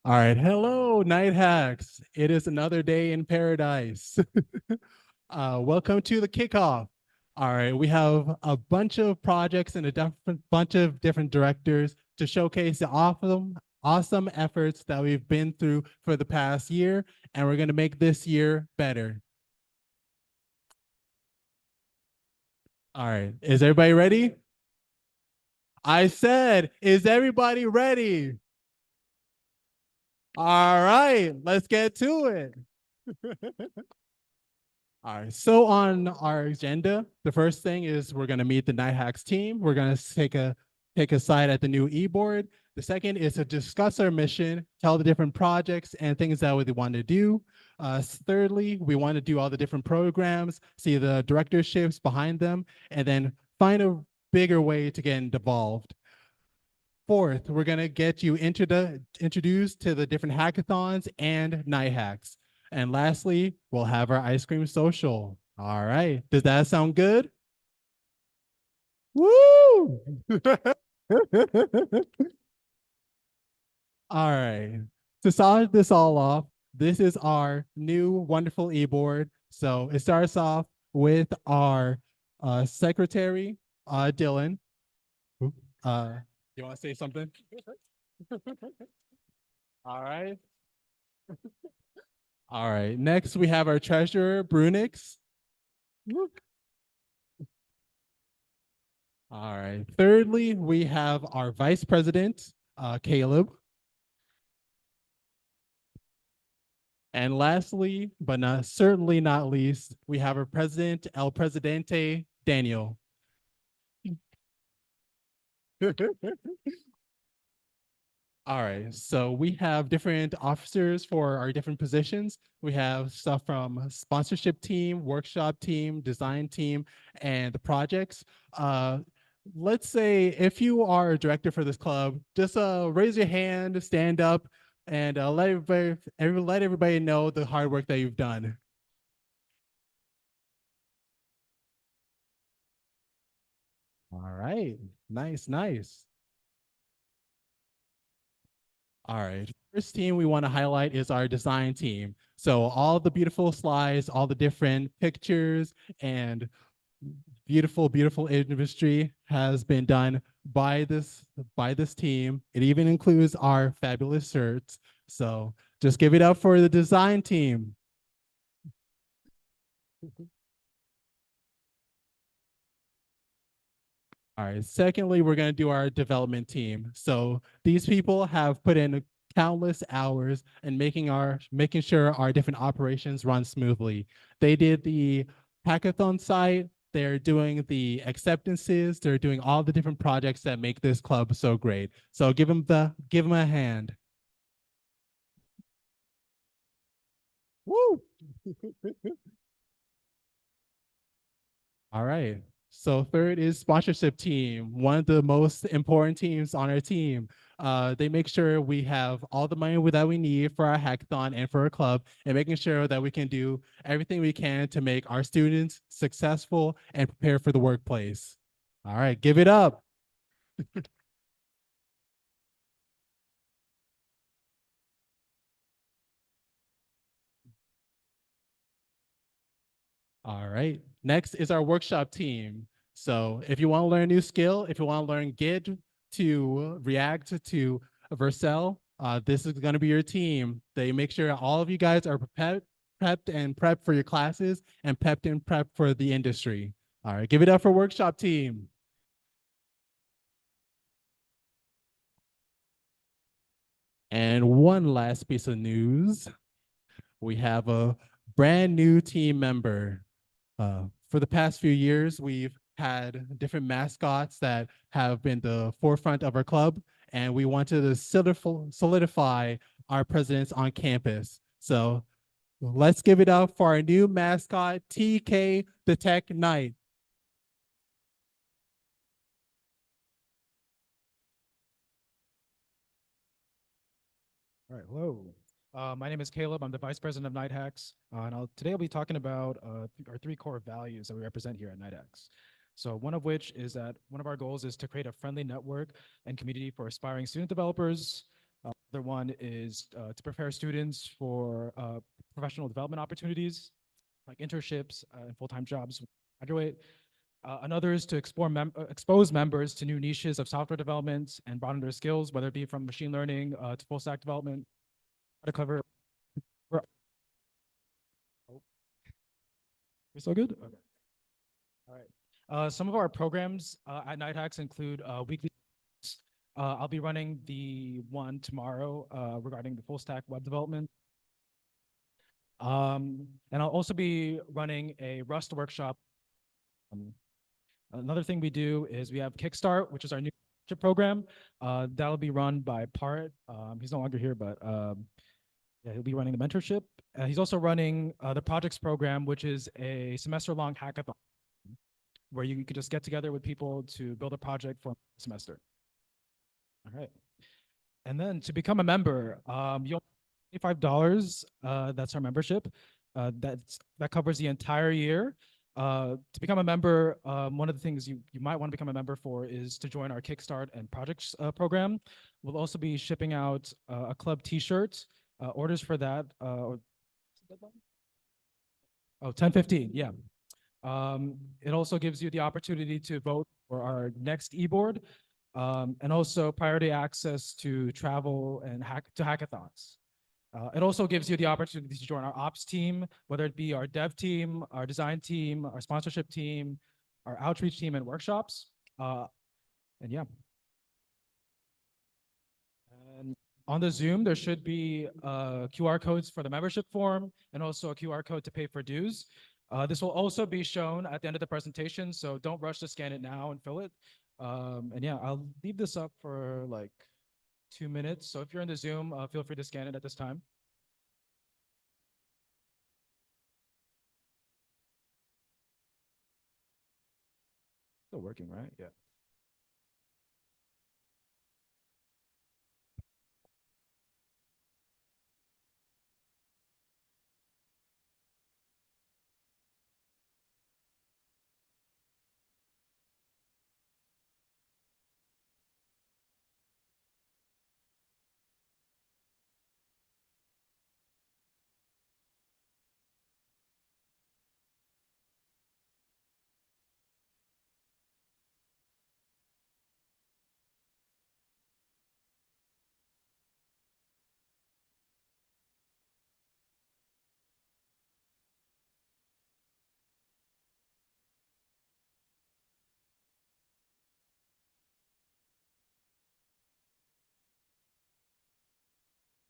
All right. Hello, Night Hacks. It is another day in paradise. Welcome to the kickoff. All right. We have a bunch of projects and a bunch of different directors to showcase the awesome efforts that we've been through for the past year, and we're going to make this year better. All right. Is everybody ready? I said, is everybody ready? All right. Let's get to it. All right, so on our agenda, the first thing is we're gonna meet the Night Hacks team. We're gonna take a side at the new e-board. The second is to discuss our mission, tell the different projects and things that we want to do. Thirdly, we want to do all the different programs, see the directorships behind them, and then find a bigger way to get involved. Fourth, we're gonna get you introduced to the different hackathons and night hacks. And lastly, we'll have our ice cream social. All right. Does that sound good? Woo! All right. To start this all off, this is our new wonderful e-board. So it starts off with our secretary, Dylan. You want to say something? All right. All right. Next, we have our treasurer, Brunix. All right. Thirdly, we have our vice president, Caleb. And lastly, but certainly not least, we have our president, El Presidente, Daniel. All right, so we have different officers for our different positions. We have stuff from sponsorship team, workshop team, design team, and the projects. Let's say if you are a director for this club, just raise your hand, stand up, and let everybody know the hard work that you've done. All right, nice, nice. All right. First team we want to highlight is our design team. So all the beautiful slides, all the different pictures and beautiful industry has been done by this team. It even includes our fabulous shirts. So just give it up for the design team. All right. Secondly, we're going to do our development team. So these people have put in countless hours in making sure our different operations run smoothly. They did the hackathon site. They're doing the acceptances. They're doing all the different projects that make this club so great. So give them a hand. Woo! All right. So third is sponsorship team, one of the most important teams on our team. They make sure we have all the money that we need for our hackathon and for our club, and making sure that we can do everything we can to make our students successful and prepare for the workplace. All right, give it up. All right. Next is our workshop team. So if you want to learn a new skill, if you want to learn Git to React to Vercel, this is going to be your team. They make sure all of you guys are prepped and prepped for your classes and prepped and prepped for the industry. All right, give it up for workshop team. And one last piece of news. We have a brand new team member. For the past few years, we've had different mascots that have been the forefront of our club, and we wanted to solidify our presence on campus. So let's give it up for our new mascot, TK the Tech Knight. All right, hello. My name is Caleb. I'm the Vice President of Night Hacks, and today I'll be talking about our three core values that we represent here at Night Hacks. So one of which is that one of our goals is to create a friendly network and community for aspiring student developers. Other one is to prepare students for professional development opportunities, like internships and full-time jobs when they graduate. Another is to expose members to new niches of software development and broaden their skills, whether it be from machine learning to full stack development. To cover. Oh, we still good? Okay. All right. Some of our programs at Nighthacks include weekly. I'll be running the one tomorrow regarding the full stack web development. And I'll also be running a Rust workshop. Another thing we do is we have Kickstart, which is our new program. That'll be run by Part. He's no longer here, but yeah, he'll be running the mentorship. He's also running the projects program, which is a semester-long hackathon where you could just get together with people to build a project for a semester. All right. And then to become a member, you'll pay $25. That's our membership. That covers the entire year. To become a member, one of the things you might want to become a member for is to join our Kickstart and projects program. We'll also be shipping out a club t-shirt. Orders for that. Oh, 10:15, yeah. It also gives you the opportunity to vote for our next e-board, and also priority access to travel and hackathons. It also gives you the opportunity to join our ops team, whether it be our dev team, our design team, our sponsorship team, our outreach team, and workshops. And yeah. And on the Zoom, there should be QR codes for the membership form and also a QR code to pay for dues. This will also be shown at the end of the presentation, so don't rush to scan it now and fill it. And yeah, I'll leave this up for like 2 minutes. So if you're in the Zoom, feel free to scan it at this time. Still working, right? Yeah.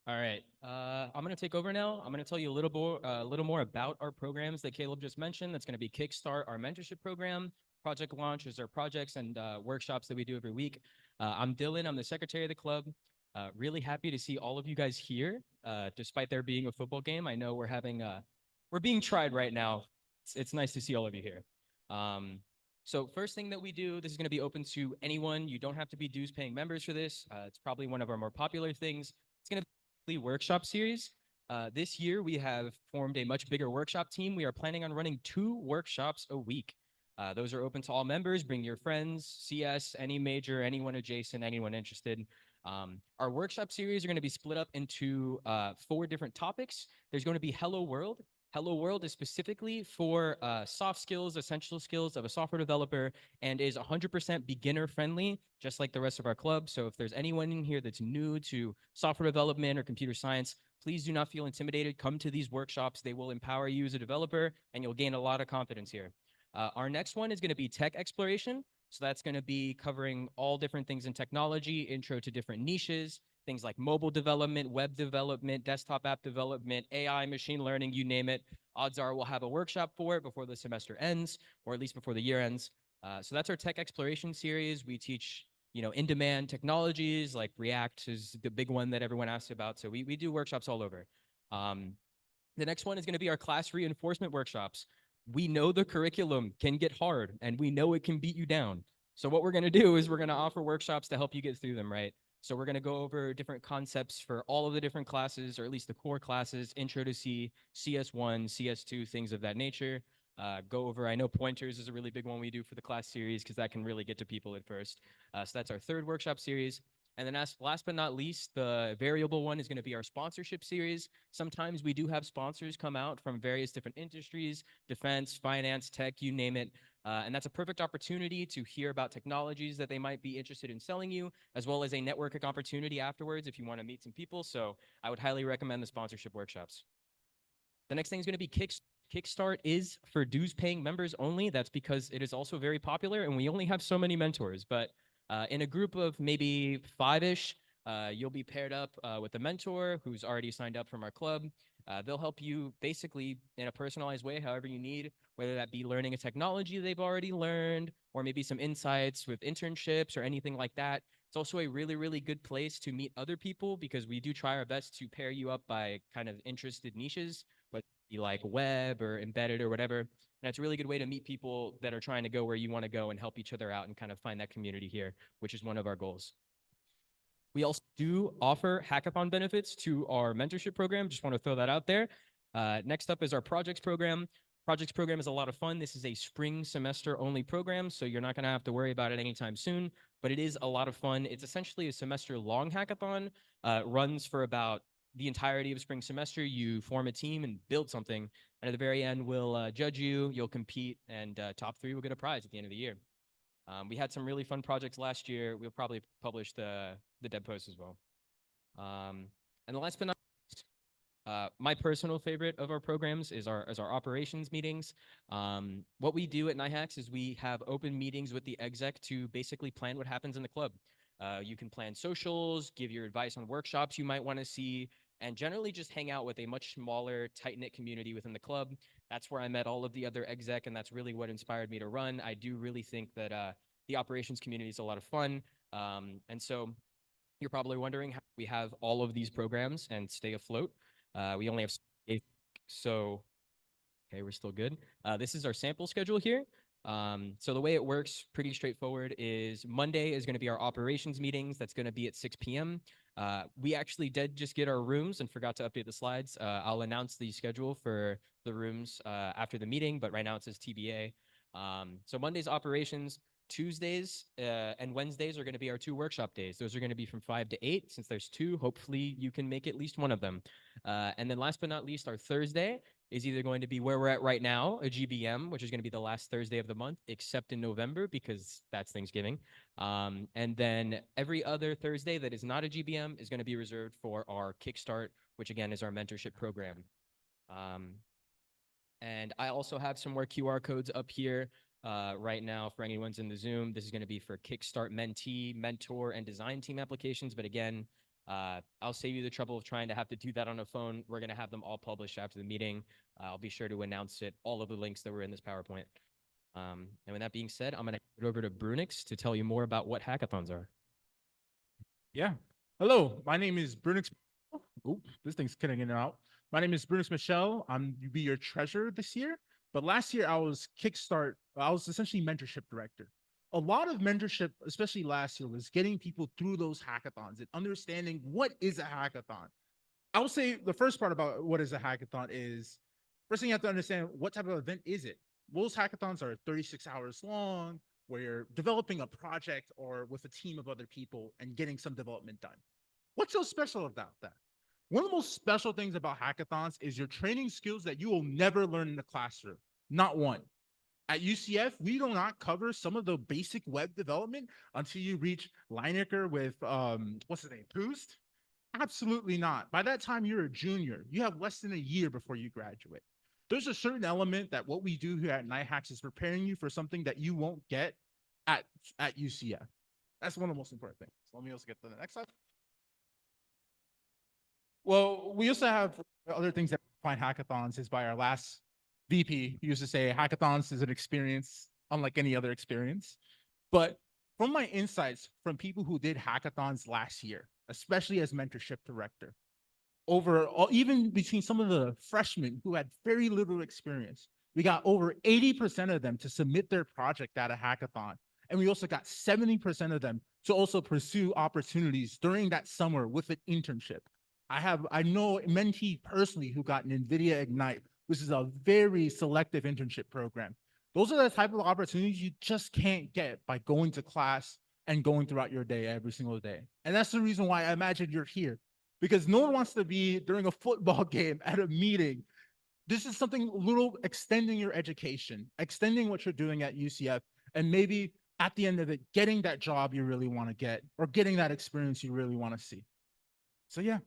All right. I'm going to take over now. I'm going to tell you a little more about our programs that Caleb just mentioned. That's going to be Kickstart, our mentorship program. Project Launch is our projects and workshops that we do every week. I'm Dylan. I'm the secretary of the club. Really happy to see all of you guys here, despite there being a football game. I know we're being tried right now. It's nice to see all of you here. So first thing that we do, this is going to be open to anyone. You don't have to be dues paying members for this. It's probably one of our more popular things. It's going to workshop series. This year, we have formed a much bigger workshop team. We are planning on running 2 workshops a week. Those are open to all members. Bring your friends, CS, any major, anyone adjacent, anyone interested. Our workshop series are going to be split up into 4 different topics. There's going to be Hello World. Hello World is specifically for soft skills, essential skills of a software developer, and is 100% beginner friendly, just like the rest of our club. So if there's anyone in here that's new to software development or computer science, please do not feel intimidated. Come to these workshops. They will empower you as a developer, and you'll gain a lot of confidence here. Our next one is going to be tech exploration. So that's going to be covering all different things in technology, intro to different niches, things like mobile development, web development, desktop app development, AI, machine learning, you name it. Odds are we'll have a workshop for it before the semester ends, or at least before the year ends. So that's our tech exploration series. We teach, in-demand technologies like React is the big one that everyone asks about. So we do workshops all over. The next one is going to be our class reinforcement workshops. We know the curriculum can get hard, and we know it can beat you down. So what we're going to do is we're going to offer workshops to help you get through them, right? So we're going to go over different concepts for all of the different classes, or at least the core classes, Intro to C, CS1, CS2, things of that nature. Go over, I know pointers is a really big one we do for the class series because that can really get to people at first. So that's our 3rd workshop series. And then last but not least, the variable one is going to be our sponsorship series. Sometimes we do have sponsors come out from various different industries, defense, finance, tech, you name it. And that's a perfect opportunity to hear about technologies that they might be interested in selling you, as well as a networking opportunity afterwards if you want to meet some people. So I would highly recommend the sponsorship workshops. The next thing is going to be Kickstart is for dues paying members only. That's because it is also very popular and we only have so many mentors. But in a group of maybe 5-ish, you'll be paired up with a mentor who's already signed up from our club. They'll help you basically in a personalized way, however you need, whether that be learning a technology they've already learned, or maybe some insights with internships or anything like that. It's also a really, really good place to meet other people because we do try our best to pair you up by kind of interested niches, whether it be like web or embedded or whatever. And it's a really good way to meet people that are trying to go where you want to go and help each other out and kind of find that community here, which is one of our goals. We also do offer hackathon benefits to our mentorship program. Just want to throw that out there. Next up is our projects program. Projects program is a lot of fun. This is a spring semester only program, so you're not going to have to worry about it anytime soon, but it is a lot of fun. It's essentially a semester long hackathon, runs for about the entirety of spring semester. You form a team and build something, and at the very end, we'll judge you, you'll compete, and top 3 will get a prize at the end of the year. We had some really fun projects last year. We'll probably publish the dev post as well. And the last but not least, my personal favorite of our programs is our operations meetings. What we do at NIHACS is we have open meetings with the exec to basically plan what happens in the club. You can plan socials, give your advice on workshops you might want to see, and generally just hang out with a much smaller, tight-knit community within the club. That's where I met all of the other exec, and that's really what inspired me to run. I do really think that the operations community is a lot of fun. And so you're probably wondering how we have all of these programs and stay afloat. We only have 8, so okay, we're still good. This is our sample schedule here. So the way it works, pretty straightforward, is Monday is going to be our operations meetings. That's going to be at 6 p.m. We actually did just get our rooms and forgot to update the slides. I'll announce the schedule for the rooms after the meeting, but right now it says TBA. So Monday's operations, Tuesdays and Wednesdays are going to be our 2 workshop days. Those are going to be from 5 to 8. Since there's 2, hopefully you can make at least one of them. And then last but not least, our Thursday is either going to be where we're at right now, a GBM, which is going to be the last Thursday of the month, except in November because that's Thanksgiving. And then every other Thursday that is not a GBM is going to be reserved for our Kickstart, which again is our mentorship program. And I also have some more QR codes up here right now for anyone's in the Zoom. This is going to be for Kickstart mentee, mentor, and design team applications. But again, I'll save you the trouble of trying to have to do that on a phone. We're going to have them all published after the meeting. I'll be sure to announce it, all of the links that were in this PowerPoint. And with that being said, I'm going to hand it over to Brunix to tell you more about what hackathons are. Yeah. Hello, my name is Brunix. Oh, this thing's cutting in and out. My name is Brunix Michelle. I'm to be your treasurer this year. But last year I was essentially mentorship director. A lot of mentorship, especially last year, was getting people through those hackathons and understanding what is a hackathon. I will say the first part about what is a hackathon is, first thing you have to understand, what type of event is it? Most hackathons are 36 hours long, where you're developing a project or with a team of other people and getting some development done. What's so special about that? One of the most special things about hackathons is you're training skills that you will never learn in the classroom. Not one. At UCF, we do not cover some of the basic web development until you reach Lineker with, what's his name, Boost? Absolutely not. By that time, you're a junior. You have less than a year before you graduate. There's a certain element that what we do here at NIHACS is preparing you for something that you won't get at UCF. That's one of the most important things. So let me also get to the next slide. Well, we also have other things that define hackathons is by our last VP. He used to say hackathons is an experience unlike any other experience. But from my insights from people who did hackathons last year, especially as mentorship director, even between some of the freshmen who had very little experience, we got over 80% of them to submit their project at a hackathon. And we also got 70% of them to also pursue opportunities during that summer with an internship. I know a mentee personally who got an NVIDIA Ignite, which is a very selective internship program. Those are the type of opportunities you just can't get by going to class and going throughout your day every single day. And that's the reason why I imagine you're here, because no one wants to be during a football game at a meeting. This is something little, extending your education, extending what you're doing at UCF, and maybe at the end of it, getting that job you really want to get, or getting that experience you really want to see. So yeah.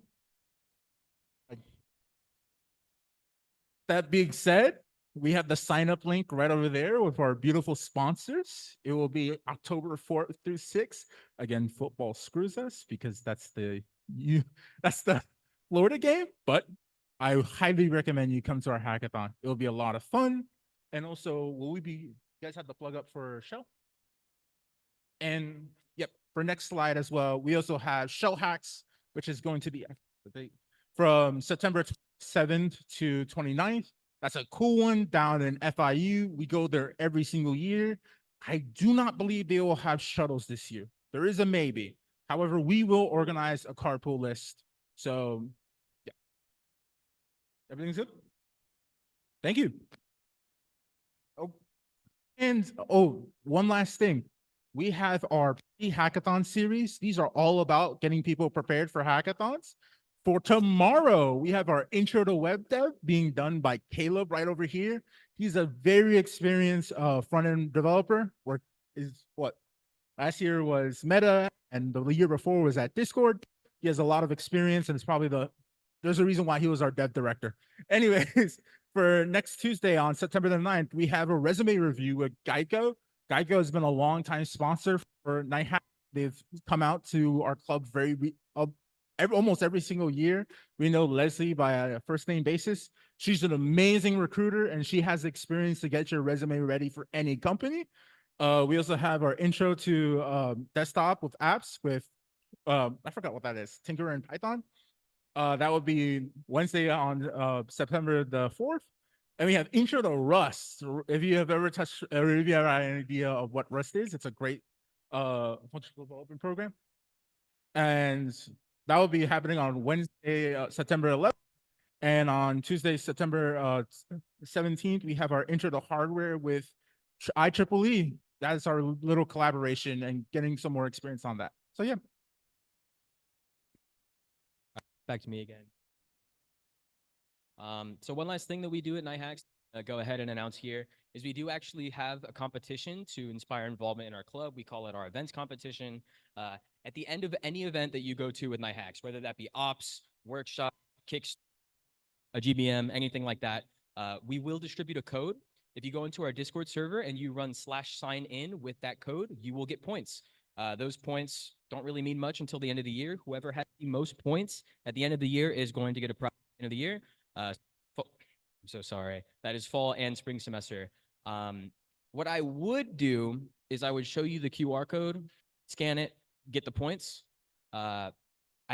That being said, we have the sign up link right over there with our beautiful sponsors. It will be October 4th through 6th. Again, football screws us because that's the Florida game, but I highly recommend you come to our hackathon. It'll be a lot of fun. And also, you guys have the plug up for Shell? And yep, for next slide as well, we also have Shell Hacks, which is going to be from September 7th to 29th. That's a cool one down in FIU. We go there every single year. I do not believe they will have shuttles this year. There is a maybe. However, we will organize a carpool list. So yeah. Everything's good? Thank you. Oh, and one last thing. We have our hackathon series. These are all about getting people prepared for hackathons. For tomorrow, we have our intro to web dev being done by Caleb right over here. He's a very experienced front-end developer. Last year was Meta, and the year before was at Discord. He has a lot of experience, and it's probably there's a reason why he was our dev director. Anyways, for next Tuesday on September the 9th, we have a resume review with Geico. Geico has been a long-time sponsor for NightHack. They've come out to our club almost every single year. We know Leslie by a first name basis. She's an amazing recruiter, and she has experience to get your resume ready for any company. We also have our intro to desktop with apps with, I forgot what that is, Tinker and Python. That would be Wednesday on September the 4th. And we have intro to Rust. If you have ever touched, or if you have an idea of what Rust is, it's a great functional development program. And that will be happening on Wednesday, September 11th. And on Tuesday, September 17th, we have our intro to hardware with IEEE. That's our little collaboration and getting some more experience on that. So yeah. Back to me again. So one last thing that we do at NightHacks, go ahead and announce here, is we do actually have a competition to inspire involvement in our club. We call it our events competition. At the end of any event that you go to with NightHacks, whether that be ops, workshop, Kickstart, a GBM, anything like that, we will distribute a code. If you go into our Discord server and you run /sign-in with that code, you will get points. Those points don't really mean much until the end of the year. Whoever has the most points at the end of the year is going to get a prize at the end of the year. I'm so sorry. That is fall and spring semester. What I would do is I would show you the QR code, scan it, get the points. I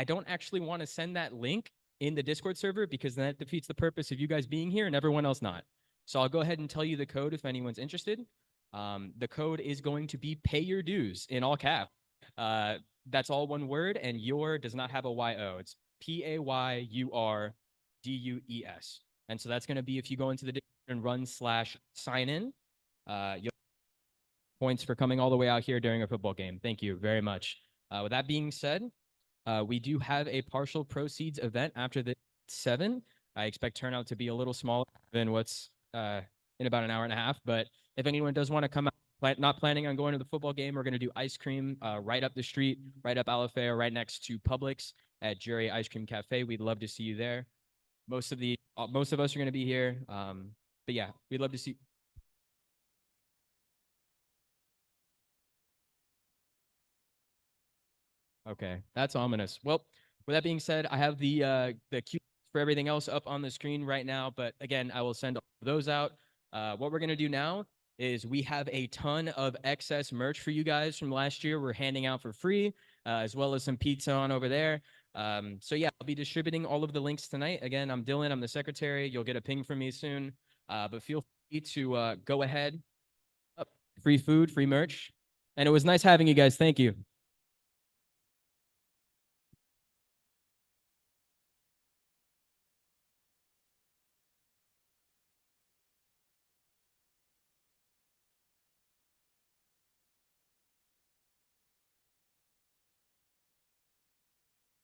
don't actually want to send that link in the Discord server because then it defeats the purpose of you guys being here and everyone else not. So I'll go ahead and tell you the code if anyone's interested. The code is going to be pay your dues in all caps. That's all one word, and your does not have a Y-O. It's PAYURDUES. And so that's going to be if you go into the Discord and run /sign-in, you'll points for coming all the way out here during a football game. Thank you very much. With that being said, we do have a partial proceeds event after the 7. I expect turnout to be a little smaller than what's in about an hour and a half. But if anyone does want to come out, not planning on going to the football game, we're going to do ice cream right up the street, right up Alafair, right next to Publix at Jury Ice Cream Cafe. We'd love to see you there. Most of us are going to be here. But yeah, we'd love to see. Okay, that's ominous. Well, with that being said, I have the cue for everything else up on the screen right now. But again, I will send those out. What we're going to do now is we have a ton of excess merch for you guys from last year. We're handing out for free, as well as some pizza on over there. So yeah, I'll be distributing all of the links tonight. Again, I'm Dylan. I'm the secretary. You'll get a ping from me soon. But feel free to go ahead. Free food, free merch. And it was nice having you guys. Thank you.